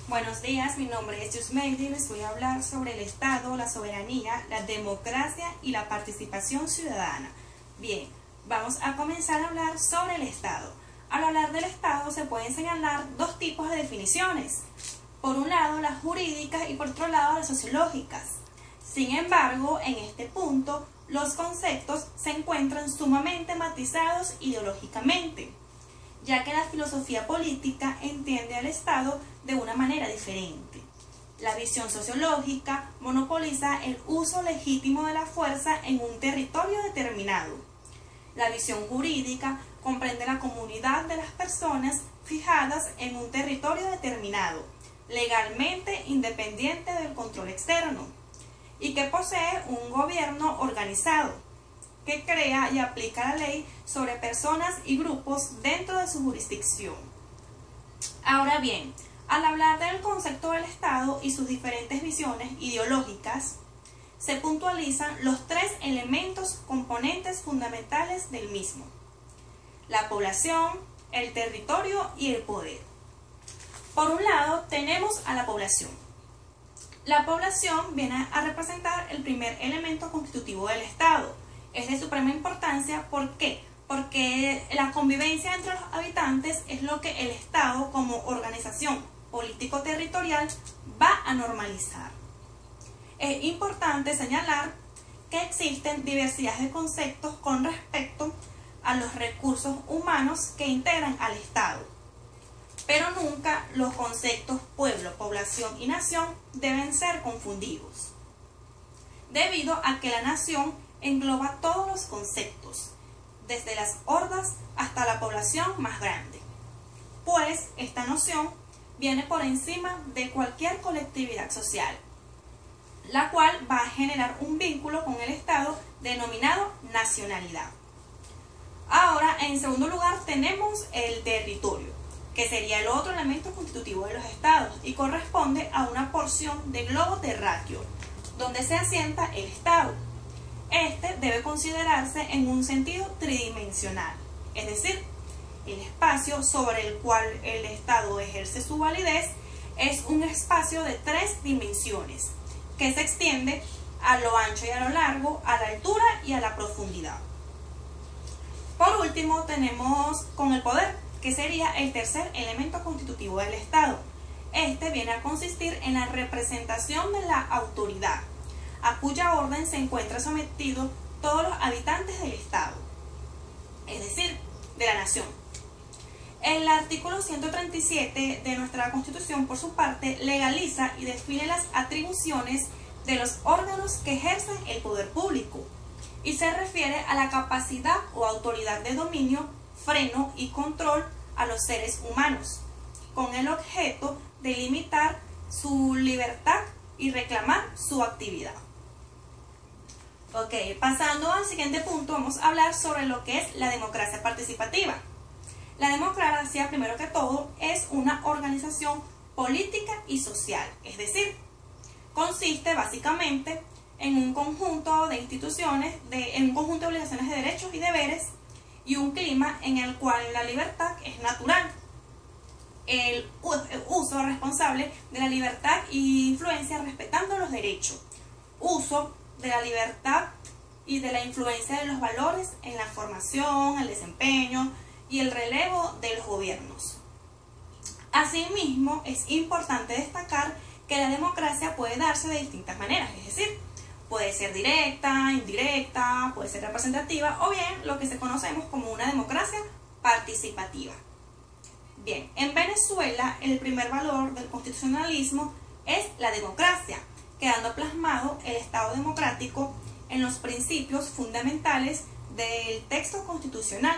Buenos días, mi nombre es Yusmeidi y les voy a hablar sobre el Estado, la soberanía, la democracia y la participación ciudadana. Bien, vamos a comenzar a hablar sobre el Estado. Al hablar del Estado se pueden señalar dos tipos de definiciones. Por un lado, las jurídicas y por otro lado, las sociológicas. Sin embargo, en este punto, los conceptos se encuentran sumamente matizados ideológicamente, ya que la filosofía política entiende al Estado de una manera diferente. La visión sociológica monopoliza el uso legítimo de la fuerza en un territorio determinado. La visión jurídica comprende la comunidad de las personas fijadas en un territorio determinado, legalmente independiente del control externo, y que posee un gobierno organizado, que crea y aplica la ley sobre personas y grupos dentro de su jurisdicción. Ahora bien, al hablar del concepto del Estado y sus diferentes visiones ideológicas, se puntualizan los tres elementos componentes fundamentales del mismo: la población, el territorio y el poder. Por un lado, tenemos a la población. La población viene a representar el primer elemento constitutivo del Estado. Es de suprema importancia. ¿Por qué? Porque la convivencia entre los habitantes es lo que el Estado, como organización político-territorial, va a normalizar. Es importante señalar que existen diversidad de conceptos con respecto a los recursos humanos que integran al Estado, pero nunca los conceptos pueblo, población y nación deben ser confundidos, debido a que la nación engloba todos los conceptos, desde las hordas hasta la población más grande, pues esta noción viene por encima de cualquier colectividad social, la cual va a generar un vínculo con el Estado denominado nacionalidad. Ahora, en segundo lugar, tenemos el territorio, que sería el otro elemento constitutivo de los estados y corresponde a una porción de globo terráqueo, donde se asienta el Estado. Este debe considerarse en un sentido tridimensional, es decir, el espacio sobre el cual el Estado ejerce su validez es un espacio de 3 dimensiones, que se extiende a lo ancho y a lo largo, a la altura y a la profundidad. Por último, tenemos con el poder, que sería el tercer elemento constitutivo del Estado. Este viene a consistir en la representación de la autoridad, a cuya orden se encuentra sometido todos los habitantes del Estado, es decir, de la nación. El artículo 137 de nuestra Constitución, por su parte, legaliza y define las atribuciones de los órganos que ejercen el poder público y se refiere a la capacidad o autoridad de dominio, freno y control a los seres humanos, con el objeto de limitar su libertad y reclamar su actividad. Ok, pasando al siguiente punto, vamos a hablar sobre lo que es la democracia participativa. La democracia, primero que todo, es una organización política y social, es decir, consiste básicamente en un conjunto de instituciones, en un conjunto de obligaciones de derechos y deberes y un clima en el cual la libertad es natural. El uso responsable de la libertad y influencia respetando los derechos. Uso de la libertad y de la influencia de los valores en la formación, el desempeño y el relevo de los gobiernos. Asimismo, es importante destacar que la democracia puede darse de distintas maneras, es decir, puede ser directa, indirecta, puede ser representativa o bien lo que se conocemos como una democracia participativa. Bien, en Venezuela el primer valor del constitucionalismo es la democracia, quedando plasmado el Estado democrático en los principios fundamentales del texto constitucional,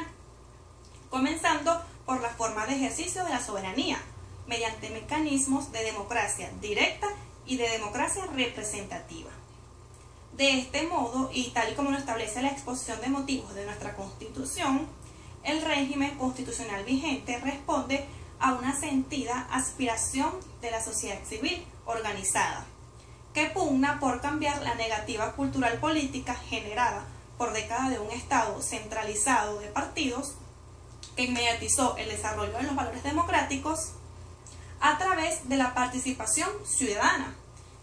comenzando por la forma de ejercicio de la soberanía, mediante mecanismos de democracia directa y de democracia representativa. De este modo, y tal y como lo establece la exposición de motivos de nuestra Constitución, el régimen constitucional vigente responde a una sentida aspiración de la sociedad civil organizada, que pugna por cambiar la negativa cultural política generada por décadas de un Estado centralizado de partidos que inmediatizó el desarrollo de los valores democráticos, a través de la participación ciudadana,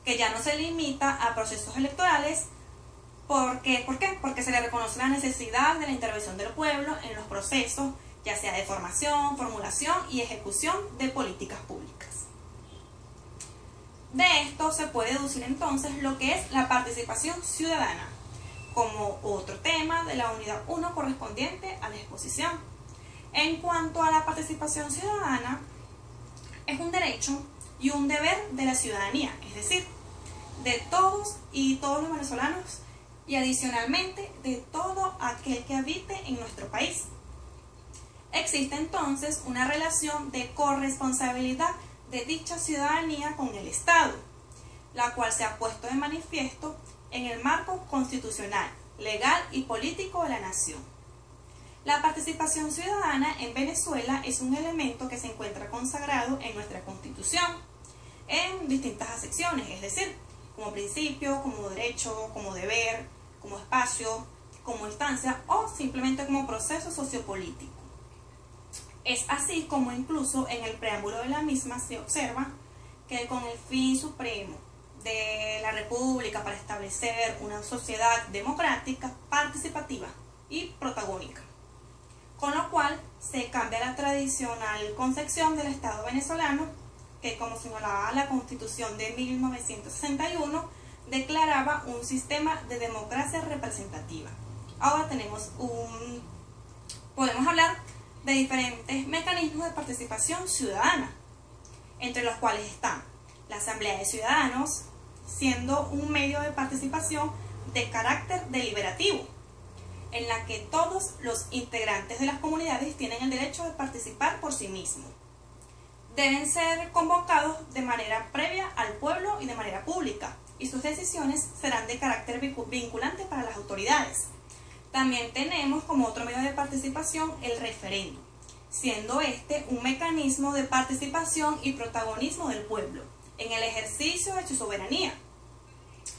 que ya no se limita a procesos electorales. ¿Por qué? Porque se le reconoce la necesidad de la intervención del pueblo en los procesos, ya sea de formación, formulación y ejecución de políticas públicas. De esto se puede deducir entonces lo que es la participación ciudadana, como otro tema de la unidad 1 correspondiente a la exposición. En cuanto a la participación ciudadana, es un derecho y un deber de la ciudadanía, es decir, de todos y todos los venezolanos, y adicionalmente de todo aquel que habite en nuestro país. Existe entonces una relación de corresponsabilidad de dicha ciudadanía con el Estado, la cual se ha puesto de manifiesto en el marco constitucional, legal y político de la nación. La participación ciudadana en Venezuela es un elemento que se encuentra consagrado en nuestra Constitución en distintas acepciones, es decir, como principio, como derecho, como deber, como espacio, como instancia o simplemente como proceso sociopolítico. Es así como incluso en el preámbulo de la misma se observa que con el fin supremo de la República para establecer una sociedad democrática, participativa y protagónica, con lo cual se cambia la tradicional concepción del Estado venezolano que, como señalaba la Constitución de 1961, declaraba un sistema de democracia representativa. Ahora podemos hablar de diferentes mecanismos de participación ciudadana, entre los cuales están la Asamblea de Ciudadanos, siendo un medio de participación de carácter deliberativo, en la que todos los integrantes de las comunidades tienen el derecho de participar por sí mismos. Deben ser convocados de manera previa al pueblo y de manera pública, y sus decisiones serán de carácter vinculante para las autoridades. También tenemos como otro medio de participación el referéndum, siendo este un mecanismo de participación y protagonismo del pueblo en el ejercicio de su soberanía.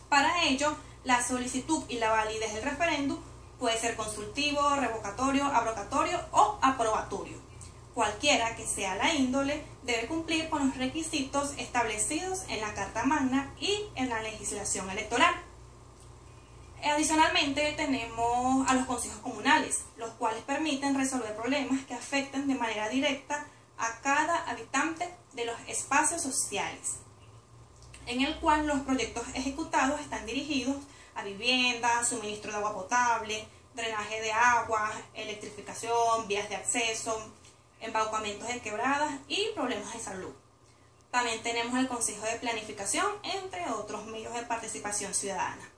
Para ello, la solicitud y la validez del referéndum puede ser consultivo, revocatorio, abrogatorio o aprobatorio. Cualquiera que sea la índole debe cumplir con los requisitos establecidos en la Carta Magna y en la legislación electoral. Adicionalmente tenemos a los consejos comunales, los cuales permiten resolver problemas que afecten de manera directa a cada habitante de los espacios sociales, en el cual los proyectos ejecutados están dirigidos a vivienda, suministro de agua potable, drenaje de agua, electrificación, vías de acceso, embaucamientos de quebradas y problemas de salud. También tenemos el Consejo de Planificación, entre otros medios de participación ciudadana.